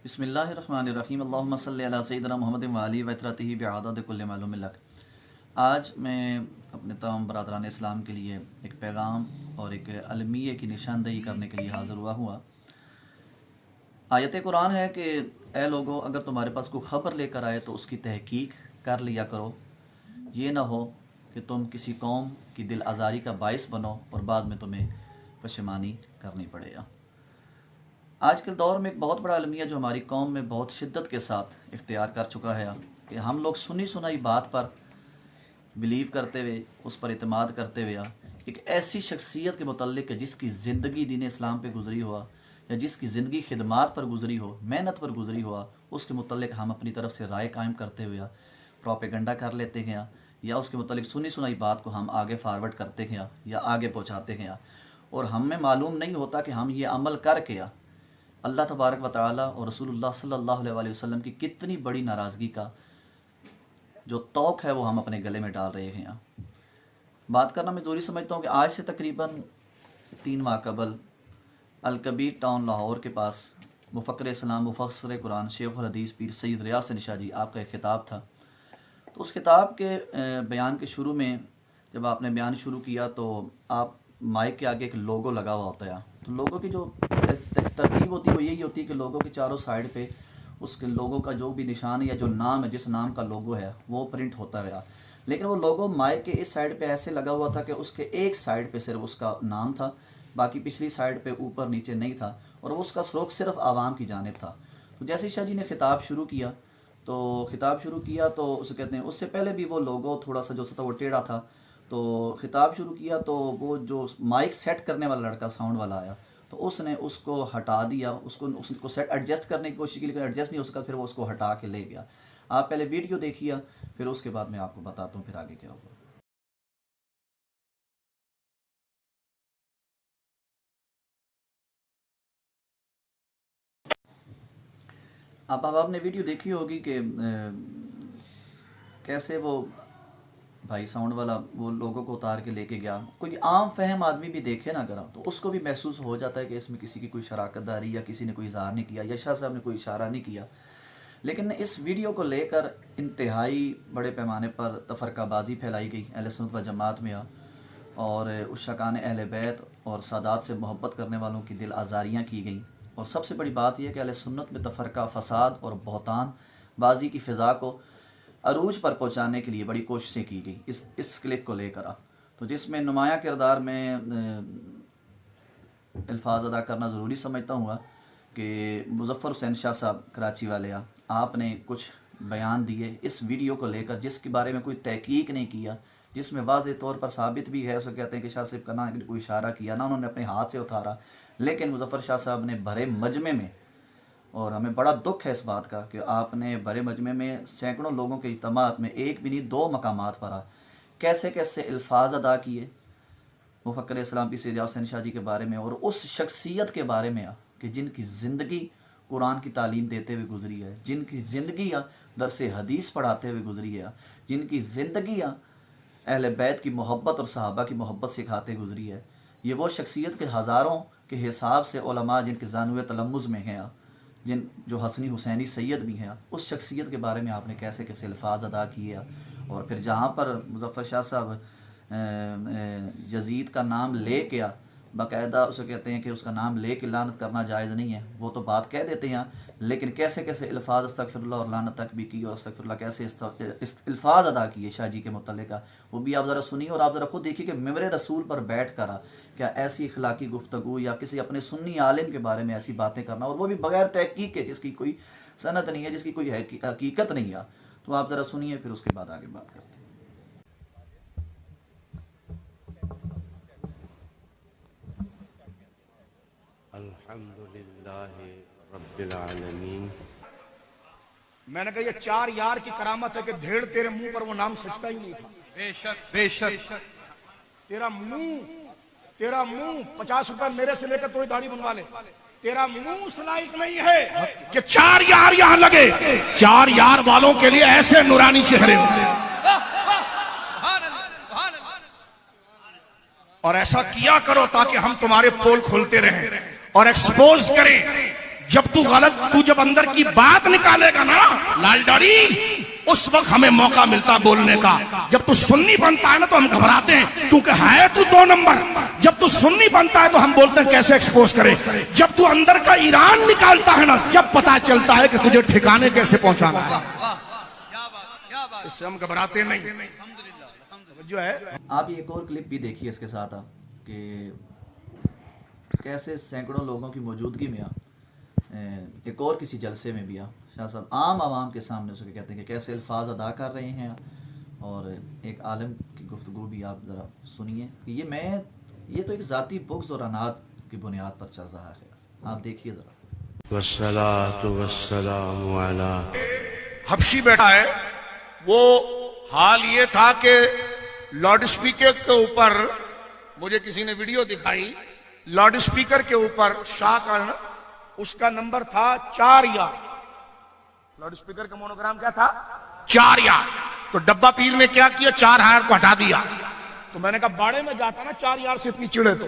बिस्मिल्लाहिर्रहमानिर्रहीम अल्लाहुम्मा सल्लि अला सय्यिदिना मुहम्मदिन व आलिहि व इत्रतिहि बिअदद कुल्लि मालूम लक। आज मैं अपने तमाम बरादरान इस्लाम के लिए एक पैगाम और एक अलमिये की निशानदेही करने के लिए हाज़िर हुआ। आयत कुरान है कि ए लोगो, अगर तुम्हारे पास कोई ख़बर लेकर आए तो उसकी तहकीक कर लिया करो। ये ना हो कि तुम किसी कौम की दिल आज़ारी का बाइस बनो और बाद में तुम्हें पशेमानी करनी पड़ेगा। आज के दौर में एक बहुत बड़ा अलमिया जो हमारी कौम में बहुत शिद्दत के साथ इख्तियार कर चुका है कि हम लोग सुनी सुनाई बात पर बिलीव करते हुए, उस पर इत्माद करते हुए एक ऐसी शख्सियत के मुतल्लिक जिसकी ज़िंदगी दीन इस्लाम पे गुजरी हुआ या जिसकी ज़िंदगी खिदमात पर गुजरी हो, मेहनत पर गुजरी हुआ, उसके मुतल्लिक हम अपनी तरफ से राय कायम करते हुए प्रोपेगेंडा कर लेते हैं या उसके मुतल्लिक सुनी सुनाई बात को हम आगे फारवर्ड करते हैं या आगे पहुँचाते हैं और हमें मालूम नहीं होता कि हम ये अमल करके अल्लाह तबारक व तआला और रसूलुल्लाह सल्लल्लाहु अलैहि वसल्लम की कितनी बड़ी नाराज़गी का जो तौक है वो हम अपने गले में डाल रहे हैं। बात करना मैं ज़रूरी समझता हूँ कि आज से तकरीबन 3 माह कबल अल-कबीर टाउन लाहौर के पास मुफ़क्किर इस्लाम मुफ़स्सिर कुरान शेख हदीस पीर सैयद रियाज हसन शाह जी आपका एक खिताब था। तो उस खिताब के बयान के शुरू में जब आपने बयान शुरू किया तो आप माइक के आगे एक लोगो लगा हुआ होता है। तो लोगों की जो तरतीब होती है वो यही होती है कि लोगों के चारों साइड पे उसके लोगों का जो भी निशान या जो नाम है, जिस नाम का लोगो है वो प्रिंट होता गया। लेकिन वो लोगो माइक के इस साइड पे ऐसे लगा हुआ था कि उसके एक साइड पे सिर्फ उसका नाम था, बाकी पिछली साइड पे ऊपर नीचे नहीं था और उसका स्रोक सिर्फ आवाम की जानिब था। तो जैसे शाह जी ने खिताब शुरू किया तो उसे कहते हैं, उससे पहले भी वो लोगो थोड़ा सा जो था वो टेढ़ा था। तो खिताब शुरू किया तो वो जो माइक सेट करने वाला लड़का साउंड वाला आया तो उसने उसको हटा दिया, उसको सेट एडजस्ट करने की कोशिश की लेकिन एडजस्ट नहीं हो सका, फिर वो उसको हटा के ले गया। आप पहले वीडियो देखिए, फिर उसके बाद मैं आपको बताता हूँ फिर आगे क्या होगा। अब आपने वीडियो देखी होगी कि कैसे वो भाई साउंड वाला वो लोगों को उतार के लेके गया। कोई आम फहम आदमी भी देखे ना करा तो उसको भी महसूस हो जाता है कि इसमें किसी की कोई शराकतदारी या किसी ने कोई इज़हार नहीं किया या शाह साहब ने कोई इशारा नहीं किया। लेकिन इस वीडियो को लेकर इंतहाई बड़े पैमाने पर तफरकाबाजी फैलाई गई अहले सुन्नत व जमात में और उशकान अहले बैत और सादात से मोहब्बत करने वालों की दिल आज़ारियाँ की गई। और सबसे बड़ी बात यह कि अहले सुन्नत में तफरका, फसाद और बहतान बाजी की फ़िज़ा को अरूज पर पहुंचाने के लिए बड़ी कोशिशें की गई इस क्लिप को लेकर। तो जिसमें नुमाया किरदार में अल्फाज अदा करना ज़रूरी समझता हूँ कि मुज़फ़्फ़र हुसैन शाह साहब कराची वाले आपने कुछ बयान दिए इस वीडियो को लेकर जिसके बारे में कोई तहकीक नहीं किया, जिसमें वाज़े तौर पर साबित भी है। उसको कहते हैं कि शाह साहब का ना कोई इशारा किया ना उन्होंने अपने हाथ से उतारा, लेकिन मुज़फ़्फ़र शाह साहब ने भरे मजमे में, और हमें बड़ा दुख है इस बात का कि आपने बड़े मजमे में सैकड़ों लोगों के इज्तिमात में एक भी नहीं 2 मकामात पर कैसे कैसे अल्फाज अदा किए मुफ़क्किर इस्लाम पीर सैयद रियाज हसन शाह जी के बारे में और उस शख्सियत के बारे में कि जिनकी ज़िंदगी कुरान की तालीम देते हुए गुजरी है, जिनकी ज़िंदगी दरस हदीस पढ़ाते हुए गुजरी है, जिनकी ज़िंदगी अहले बैत की मोहब्बत और सहाबा की मोहब्बत सिखाते गुजरी है। ये वो शख्सियत के हज़ारों के हिसाब से उलमा जिनके जानवे तलम्मुज़ में हैं, जो हसनी हुसैनी सैयद भी हैं, उस शख्सियत के बारे में आपने कैसे कैसे अल्फाज अदा किए। और फिर जहाँ पर मुज़फ़्फ़र शाह साहब यजीद का नाम ले के बाकायदा उसे कहते हैं कि उसका नाम ले के लानत करना जायज़ नहीं है, वो तो बात कह देते हैं, लेकिन कैसे कैसे अल्फाज अस्तग़फ़िरुल्लाह और लानत तक भी की और अस्तग़फ़िरुल्लाह कैसे अल्फाज अदा किए शाह जी के मुतल्लिक़, वो भी आप ज़रा सुनिए और आप ज़रा खुद देखिए कि मिंबर रसूल पर बैठ कर क्या ऐसी इखलाकी गुफ्तगू या किसी अपने सुन्नी आलिम के बारे में ऐसी बातें करना, और वो भी बगैर तहकीक के, जिसकी कोई सनद नहीं है, जिसकी कोई हकीकत नहीं है। तो आप ज़रा सुनिए, फिर उसके बाद आगे बात करते हैं। अल्हम्दुलिल्लाह रब्बिल आलमीन। मैंने कहा ये 4 यार की करामत है कि धेड़ तेरे मुंह पर वो नाम सजता ही नहीं था। बेशक बेशक तेरा मुंह 50 रुपए मेरे से लेकर थोड़ी दाढ़ी बनवा ले, तेरा मुंह उस लायक नहीं है कि 4 यार यहां लगे। 4 यार वालों के लिए ऐसे नूरानी चेहरे होते, और ऐसा किया करो ताकि हम तुम्हारे पोल खोलते रहें और एक्सपोज करें जब तू जब अंदर की बात निकालेगा ना लाल दाढ़ी, उस वक्त हमें मौका मिलता बोलने का। जब तू सुन्नी बनता है ना तो हम घबराते हैं, क्योंकि है तू 2 नंबर। जब तू सुन्नी बनता है तो हम बोलते हैं कैसे एक्सपोज करें। जब तू अंदर का ईरान निकालता है ना, जब पता चलता है कि तुझे ठिकाने कैसे पहुंचाना है, इससे हम घबराते नहीं। जो है आप ये एक और क्लिप भी देखिए इसके साथ आप, कि कैसे सैकड़ों लोगों की मौजूदगी में एक और किसी जलसे में भी शाह साहब आम आवाम के सामने उसके कहते हैं कि कैसे अल्फाज अदा कर रहे हैं, और एक आलम की गुफ्तगू भी आप ज़रा सुनिए कि ये तो एक ज़ाती बुग़्ज़ और अनाद की बुनियाद पर चल रहा है। आप देखिए ज़रा। वस्सलातु वस्सलामु अला। हबशी बैठा है, वो हाल ये था कि लाउड स्पीकर के ऊपर, मुझे किसी ने वीडियो दिखाई, लाउड स्पीकर के ऊपर शाह का उसका नंबर था 4 यार। लाउड स्पीकर का मोनोग्राम क्या था? 4 यार। तो डब्बा पीर ने क्या किया, 4 यार को हटा दिया। तो मैंने कहा बाड़े में जाता ना 4 यार से इतनी चिड़े, तो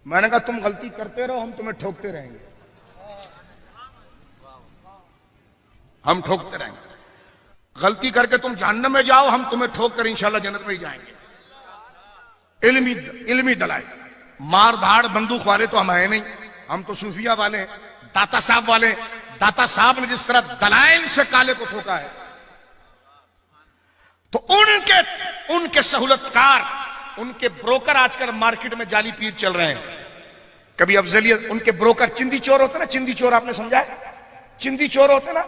मैंने कहा तुम गलती करते रहो, हम तुम्हें ठोकते रहेंगे, हम ठोकते रहेंगे। गलती करके तुम जहन्नम में जाओ, हम तुम्हें ठोक कर इंशाल्लाह जन्नत में ही जाएंगे। इल्मी दलाइल, मार धाड़ बंदूक वाले तो हम है नहीं, हम तो सूफिया वाले हैं, दाता साहब वाले। दाता साहब ने जिस तरह दलाइल से काले को ठोका है, तो उनके सहूलतकार, उनके ब्रोकर आजकल मार्केट में जाली पीर चल रहे हैं। कभी अफजलियत, उनके ब्रोकर चिंदी चोर होते ना, चिंदी चोर आपने समझा है? चिंदी चोर होते ना,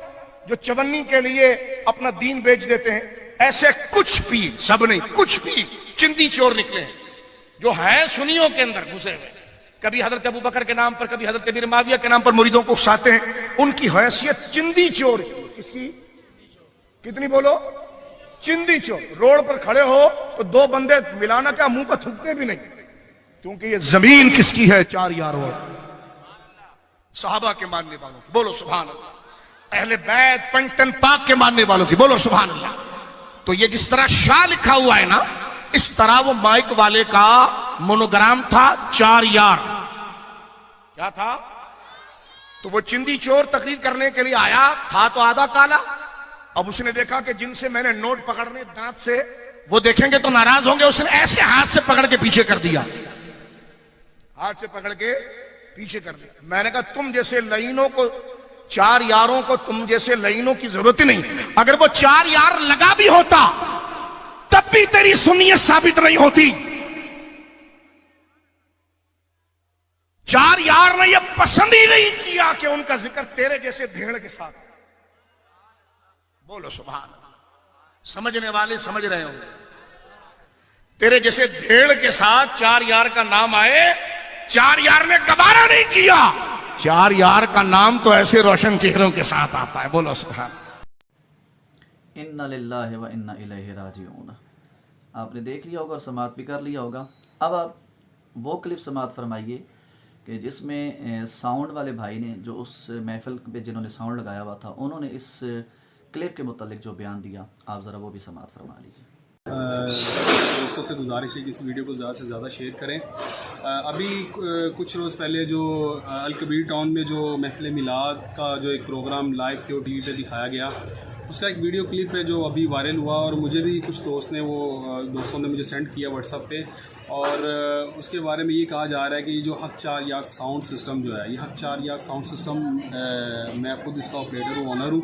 जो चवन्नी के लिए अपना दीन बेच देते हैं। ऐसे कुछ पीर, सब नहीं, कुछ पीर चिंदी चोर निकले हैं, जो है सुन्नियों के अंदर घुसे हुए। कभी हजरत अबू बकर के नाम पर, कभी हजरत अमीर माविया के नाम पर मुरीदों को उकसाते हैं। उनकी हैसियत चिंदी चोर। किसकी? कितनी बोलो? चिंदी चोर। रोड पर खड़े हो तो 2 बंदे मिलाना क्या, मुंह पर थूकते भी नहीं, क्योंकि ये जमीन किसकी है? 4 यारों, सहाबा के मानने वालों की, बोलो सुभान अल्लाह। अहले बैत पंटन पाक के मानने वालों की, बोलो सुभान अल्लाह। तो ये जिस तरह शाह लिखा हुआ है ना, इस तरह वो माइक वाले का मोनोग्राम था 4 यार। क्या था? तो वो चिंदी चोर तकरीर करने के लिए आया था, तो आधा काला। अब उसने देखा कि जिनसे मैंने नोट पकड़ने दांत से, वो देखेंगे तो नाराज होंगे। उसने ऐसे हाथ से पकड़ के पीछे कर दिया, हाथ से पकड़ के पीछे कर दिया। मैंने कहा तुम जैसे लाइनों को, 4 यारों को तुम जैसे लाइनों की जरूरत ही नहीं। अगर वो 4 यार लगा भी होता तब भी तेरी सुन्नियत साबित नहीं होती। 4 यार ने यह पसंद ही नहीं किया कि उनका जिक्र तेरे जैसे धेड़ के साथ। बोलो सुभान अल्लाह। समझने वाले समझ रहे हो, तेरे जैसे धेड़ के साथ 4 यार का नाम आए, 4 यार ने गवारा नहीं किया। 4 यार का नाम तो ऐसे रोशन चेहरों के साथ आता है। बोलो सुभान। इन्ना लिल्लाहि व इन्ना इलैहि राजिऊन। आपने देख लिया होगा और समात भी कर लिया होगा। अब आप वो क्लिप समात फरमाइए कि जिसमें साउंड वाले भाई ने, जो उस महफिल पे जिन्होंने साउंड लगाया हुआ था, उन्होंने इस क्लिप के मुतालिक जो बयान दिया, आप ज़रा वो भी समात फरमा लीजिए। दोस्तों से गुजारिश है कि इस वीडियो को ज़्यादा से ज़्यादा शेयर करें। अभी कुछ रोज़ पहले जो अलकबीर टाउन में जो महफिल मिलाद का जो एक प्रोग्राम लाइव थे वो टीवी पे दिखाया गया, उसका एक वीडियो क्लिप है जो अभी वायरल हुआ, और मुझे भी कुछ दोस्तों ने मुझे सेंड किया व्हाट्सएप पे। और उसके बारे में ये कहा जा रहा है कि ये जो हक 4 यार साउंड सिस्टम जो है, ये हक 4 यार साउंड सिस्टम, मैं खुद इसका ऑपरेटर हूँ, ऑनर हूँ,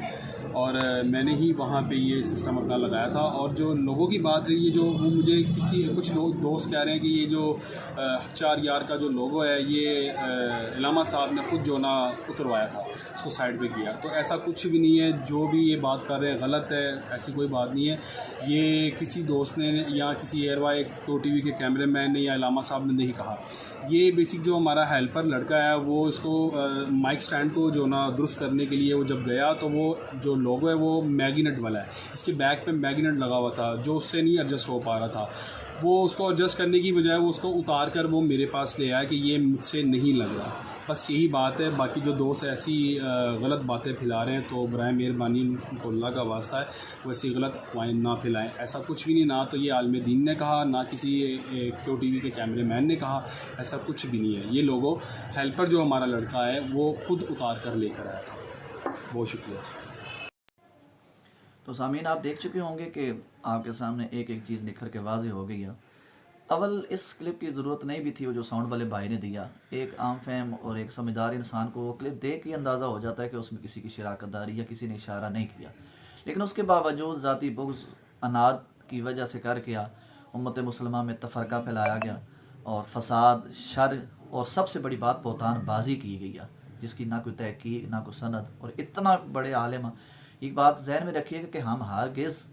और मैंने ही वहाँ पे ये सिस्टम अपना लगाया था। और जो लोगों की बात रही है, जो वो मुझे कुछ लोग दोस्त कह रहे हैं कि ये जो हक 4 यार का जो लोगो है, ये इलामा साहब ने खुद जो ना उतरवाया था, उसको साइड पे किया। तो ऐसा कुछ भी नहीं है, जो भी ये बात कर रहे हैं गलत है, ऐसी कोई बात नहीं है। ये किसी दोस्त ने या किसी एयरवाई तो टीवी के कैमरे मैन ने या इलामा साहब ने नहीं कहा। ये बेसिक जो हमारा हेल्पर लड़का है, वो इसको माइक स्टैंड को जो ना दुरुस्त करने के लिए वो जब गया, तो वो जो लोगो है वो मैग्नेट वाला है, इसके बैक पे मैग्नेट लगा हुआ था, जो उससे नहीं एडजस्ट हो पा रहा था। वो उसको एडजस्ट करने की बजाय वो उसको उतार कर वो मेरे पास ले आया कि ये मुझसे नहीं लग रहा। बस यही बात है। बाकी जो दोस्त ऐसी गलत बातें फैला रहे हैं तो बराए मेहरबानी उनको अल्लाह का वास्ता है वो ऐसी गलत अफवाहें ना फैलाएं। ऐसा कुछ भी नहीं, ना तो ये आलिम दीन ने कहा, ना किसी क्यू टीवी के कैमरे मैन ने कहा, ऐसा कुछ भी नहीं है। ये लोगों हेल्पर जो हमारा लड़का है वो खुद उतार कर लेकर आया था। बहुत शुक्रिया। तो सामीन, आप देख चुके होंगे कि आपके सामने एक एक चीज़ निखर के वाज़े हो गई है। अव्वल इस क्लिप की ज़रूरत नहीं भी थी, वो जो साउंड वाले भाई ने दिया। एक आम फहम और एक समझदार इंसान को वो क्लिप देख के अंदाज़ा हो जाता है कि उसमें किसी की शराकतदारी या किसी ने इशारा नहीं किया, लेकिन उसके बावजूद ज़ाती बुग़्ज़ अनाद की वजह से कर किया उम्मत मुसलमान में तफरका फैलाया गया और फसाद, शर और सबसे बड़ी बात बहतान बाजी की गई है, जिसकी ना कोई तहकीक ना कोई सनद। और इतना बड़े आलिम, एक बात जहन में रखिएगा कि हम हरगिज़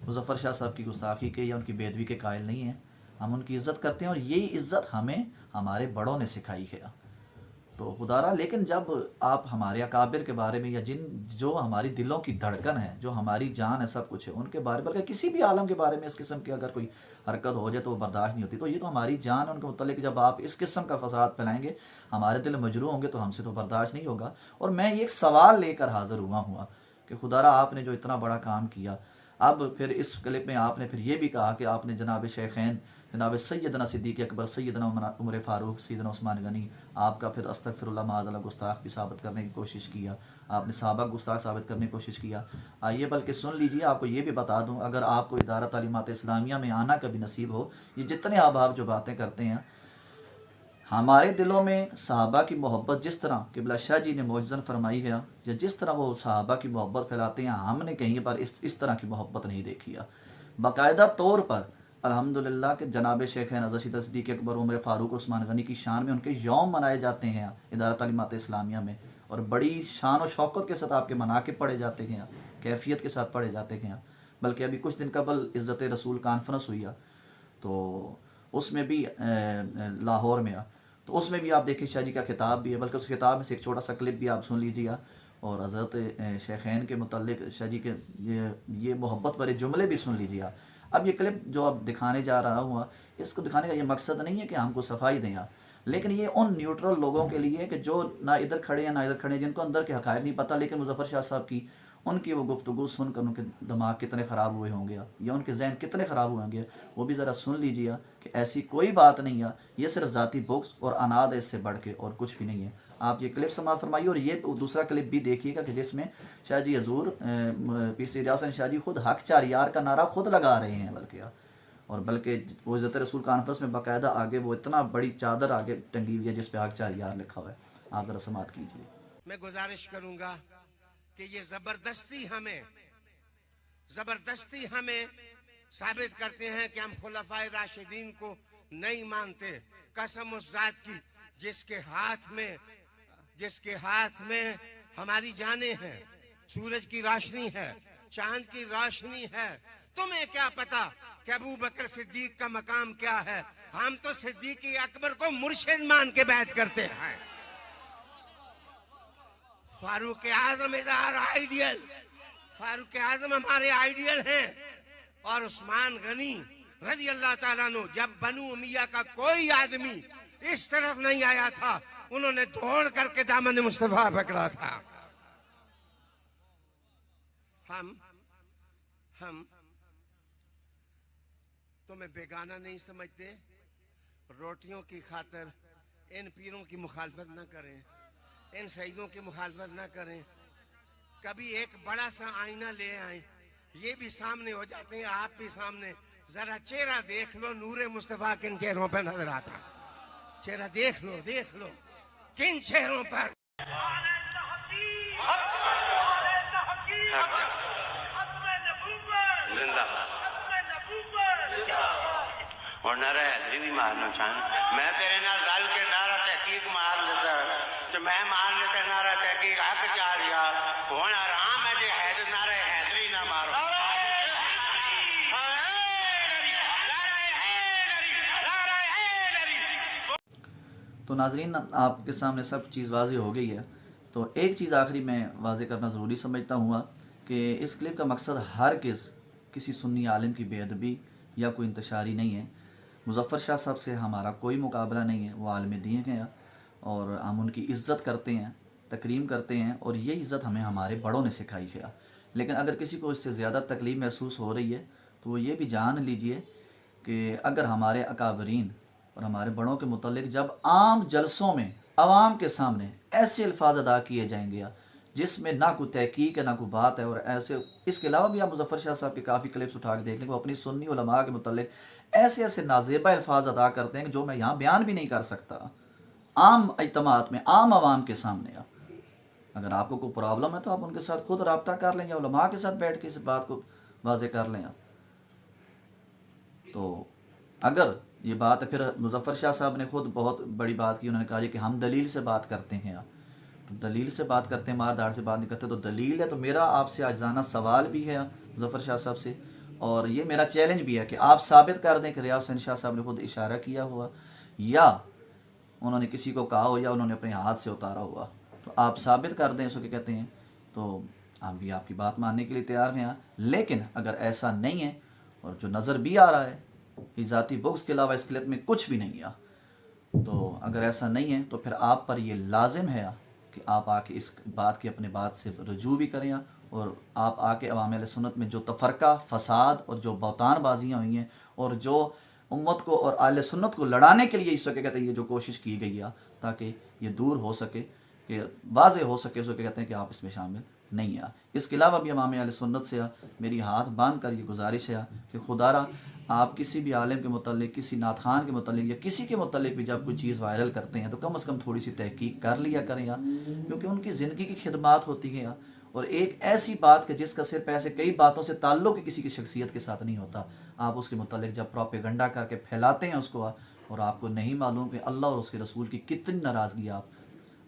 मुज़फ़्फ़र शाह साहब की गुस्ताखी के या उनकी बेदबी के कायल नहीं हैं। हम उनकी इज़्ज़त करते हैं और यही इज़्ज़त हमें हमारे बड़ों ने सिखाई है। तो खुदारा, लेकिन जब आप हमारे अकाबिर के बारे में या जो हमारी दिलों की धड़कन है, जो हमारी जान है, सब कुछ है, उनके बारे में, बल्कि किसी भी आलम के बारे में इस किस्म की अगर कोई हरकत हो जाए तो वो बर्दाश्त नहीं होती। तो ये तो हमारी जान है, उनके मुतल्लिक जब आप इस किस्म का फसाद फैलाएंगे, हमारे दिल मजरू होंगे, तो हमसे तो बर्दाश्त नहीं होगा। और मैं ये एक सवाल लेकर हाजिर हुआ कि खुदारा, आपने जो इतना बड़ा काम किया, अब फिर इस क्लिप में आपने फिर ये भी कहा कि आपने जनाब शेखैन, जनाब सैयदना सिद्दीक़ अकबर, सैयदना उमर फ़ारूक, सैयदना उस्मान गनी, आपका फिर अस्तग़फ़िरुल्लाह माअज़ल्लाह गुस्ताख भी साबित करने की कोशिश किया, आपने सहाबा गुस्ताख साबित करने की कोशिश किया। आइए बल्कि सुन लीजिए, आपको ये भी बता दूँ, अगर आपको इदारा तालीमात इस्लामिया में आना कभी नसीब हो, ये जितने अहबाब जो बातें करते हैं, हमारे दिलों में सहाबा की मोहब्बत जिस तरह क़िबला शाह जी ने मौजज़न फरमाई है, या जिस तरह वो सहाबा की मोहब्बत फैलाते हैं, हमने कहीं पर इस तरह की मोहब्बत नहीं देखी है। बाकायदा तौर पर अल्हम्दुलिल्लाह के जनाब शेखैन हज़रत सिद्दीक़ अकबर, उमर फ़ारूक, उस्मान गनी की शान में उनके यौम मनाए जाते हैं इदारा तालीमात इस्लामिया में, और बड़ी शान और शौकत के साथ आपके मनाक़िब पढ़े जाते हैं, कैफियत के साथ पढ़े जाते हैं। बल्कि अभी कुछ दिन कबल इज़्ज़त रसूल कॉन्फ्रेंस हुई है, तो उसमें भी लाहौर में, तो उसमें भी आप देखिए शाह जी का खिताब भी है, बल्कि उस खिताब में से एक छोटा सा क्लिप भी आप सुन लीजिए, और हज़रत शेखैन के मुतल्लिक़ शाह जी के ये मोहब्बत भरे जुमले भी सुन लीजिए। अब ये क्लिप जो अब दिखाने जा रहा हूँ, इसको दिखाने का ये मकसद नहीं है कि हमको सफाई दें, लेकिन ये उन न्यूट्रल लोगों के लिए कि जो ना इधर खड़े हैं ना इधर खड़े हैं, जिनको अंदर के हक़ाइक़ नहीं पता, लेकिन मुज़फ़्फ़र शाह साहब की उनकी वो गुफ्तगू सुनकर उनके दिमाग कितने ख़राब हुए होंगे या उनके जहन कितने ख़राब हुए होंगे, वो भी ज़रा सुन लीजिए कि ऐसी कोई बात नहीं है, ये सिर्फ ज़ाती बुग़्ज़ और अनाद है, इससे बढ़ के और कुछ भी नहीं है। आप ये क्लिप समाअत फरमाइए, और ये दूसरा क्लिप भी देखिएगा कि जिसमें शाह जी हज़ूर पीर रियाज शाह जी खुद हक़ चार यार का नारा खुद लगा रहे हैं, बल्कि वो इज़्ज़त रसूल कॉन्फ्रेंस में बाकायदा आगे वो इतना बड़ी चादर आगे टंगी हुई है जिस पे हक़ चार यार लिखा हुआ है। आप ज़रा समाअत कीजिए। मैं गुजारिश करूंगा कि ये जबरदस्ती हमें साबित करते हैं कि हम खुलफाए राशिदीन को नहीं मानते। कसम उस जात की जिसके हाथ में हमारी जानें हैं, सूरज की रोशनी है, चांद की रोशनी है। तुम्हें क्या पता कि अबू बकर सिद्दीक का मकाम क्या है? हम तो सिद्दीक अकबर को मुर्शिद मान के बैत करते हैं। फारूक आजम इज आवर आइडियल, फारूक आजम हमारे आइडियल हैं। और उस्मान गनी रजी अल्लाह ताला अन्हु, जब बनु उमैया का कोई आदमी इस तरफ नहीं आया था, उन्होंने दौड़ करके दामन मुस्तफा पकड़ा था। हम तुम्हें बेगाना नहीं समझते। रोटियों की खातिर इन पीरों की मुखालफत न करें, इन शहीदों की मुखालफत न करें। कभी एक बड़ा सा आईना ले आए, ये भी सामने हो जाते हैं, आप भी सामने। जरा चेहरा देख लो, नूरे मुस्तफा किन चेहरों पर नजर आता। चेहरा देख लो किन चेहरों पर। और नारा हैदरी भी मारना चाहना। मैं तेरे नाल रल के नारा तहकीक मार लेता, तो मैं मार लेता नारा तहकीक हक चार यार। हुण आराम है जे हैदर नारा हैदरी ना मारो। तो नाजरीन, आपके सामने सब चीज़ वाज़े हो गई है। तो एक चीज़ आखिरी में वाज़े करना ज़रूरी समझता हूँ कि इस क्लिप का मकसद हरगिज़ किसी सुन्नी आलिम की बेअदबी या कोई इंतशारी नहीं है। मुज़फ़्फ़र शाह साहब से हमारा कोई मुकाबला नहीं है, वो आलिम दीन हैं और हम उनकी इज़्ज़त करते हैं, तकरीम करते हैं, और ये इज़्ज़त हमें हमारे बड़ों ने सिखाई है। लेकिन अगर किसी को इससे ज़्यादा तकलीफ़ महसूस हो रही है तो वो ये भी जान लीजिए कि अगर हमारे अकाबरीन और हमारे बड़ों के मुतल्लिक जब आम जलसों में आवाम के सामने ऐसे अल्फाज अदा किए जाएंगे जिसमें ना कोई तहकीक है ना कोई बात है, और ऐसे इसके अलावा भी आप मुज़फ़्फ़र शाह साहब के काफ़ी क्लिप्स उठा के देख लें, वो अपनी सुन्नी उलमा के मुतल्लिक ऐसे ऐसे नाज़ेबा अल्फाज अदा करते हैं जो मैं यहाँ बयान भी नहीं कर सकता आम इज्तिमात में, आम आवाम के सामने। अगर आपको कोई प्रॉब्लम है तो आप उनके साथ खुद रब्ता कर लें या उलमा के साथ बैठ के इस बात को वाज़े कर लें आप। तो अगर ये बात है, फिर मुज़फ़्फ़र शाह साहब ने खुद बहुत बड़ी बात की, उन्होंने कहा कि हम दलील से बात करते हैं। तो दलील से बात करते हैं, मार धाड़ से बात नहीं करते। तो दलील है तो मेरा आपसे आजाना सवाल भी है मुज़फ़्फ़र शाह साहब से, और ये मेरा चैलेंज भी है कि आप साबित कर दें कि रियाज हुसैन शाह साहब ने खुद इशारा किया हुआ या उन्होंने किसी को कहा हो या उन्होंने अपने हाथ से उतारा हुआ, तो आप साबित कर दें। उसको क्या कहते हैं, तो हम भी आपकी बात मानने के लिए तैयार हैं। लेकिन अगर ऐसा नहीं है और जो नज़र भी आ रहा है कि ज़ाती बुक्स के अलावा इस क्लिप में कुछ भी नहीं है, तो अगर ऐसा नहीं है तो फिर आप पर ये लाजिम है कि आप आके इस बात की अपने बात से रजू भी करें, और आप आके अवाम अहले सुन्नत में जो तफरका, फसाद और जो बौतान बाजियाँ हुई हैं और जो उम्मत को और अहले सुन्नत को लड़ाने के लिए इसको कहते हैं ये जो कोशिश की गई है ताकि ये दूर हो सके, कि वाज़े हो सके, उसको कहते हैं कि आप इसमें शामिल नहीं है। इसके अलावा भी इमाम अहले सुन्नत से मेरी हाथ बांध कर ये गुजारिश है कि खुदारा आप किसी भी आलिम के मुतल्लिक, किसी नात खान के मुतल्लिक या किसी के मुतल्लिक भी जब कोई चीज़ वायरल करते हैं तो कम से कम थोड़ी सी तहकीक कर लिया करें यार, क्योंकि उनकी ज़िंदगी की खिदमात होती है यार। और एक ऐसी बात कि जिसका सिर्फ ऐसे कई बातों से ताल्लुक़ किसी की शख्सियत के साथ नहीं होता, आप उसके मुतल्लिक जब प्रोपेगंडा करके फैलाते हैं उसको, और आपको नहीं मालूम कि अल्लाह और उसके रसूल की कितनी नाराज़गी आप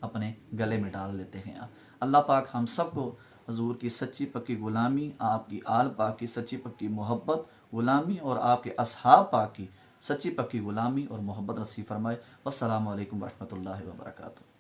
अपने गले में डाल लेते हैं। अल्लाह पाक हम सबको हजूर की सच्ची पक्की ग़ुलामी, आपकी आल पाक की सच्ची पक्की मोहब्बत ग़ुलामी और आपके असहाब पाक की सच्ची पक्की ग़ुलामी और मोहब्बत नसीब फरमाए। वस्सलामु अलैकुम वरहमतुल्लाहि वबरकातुहू।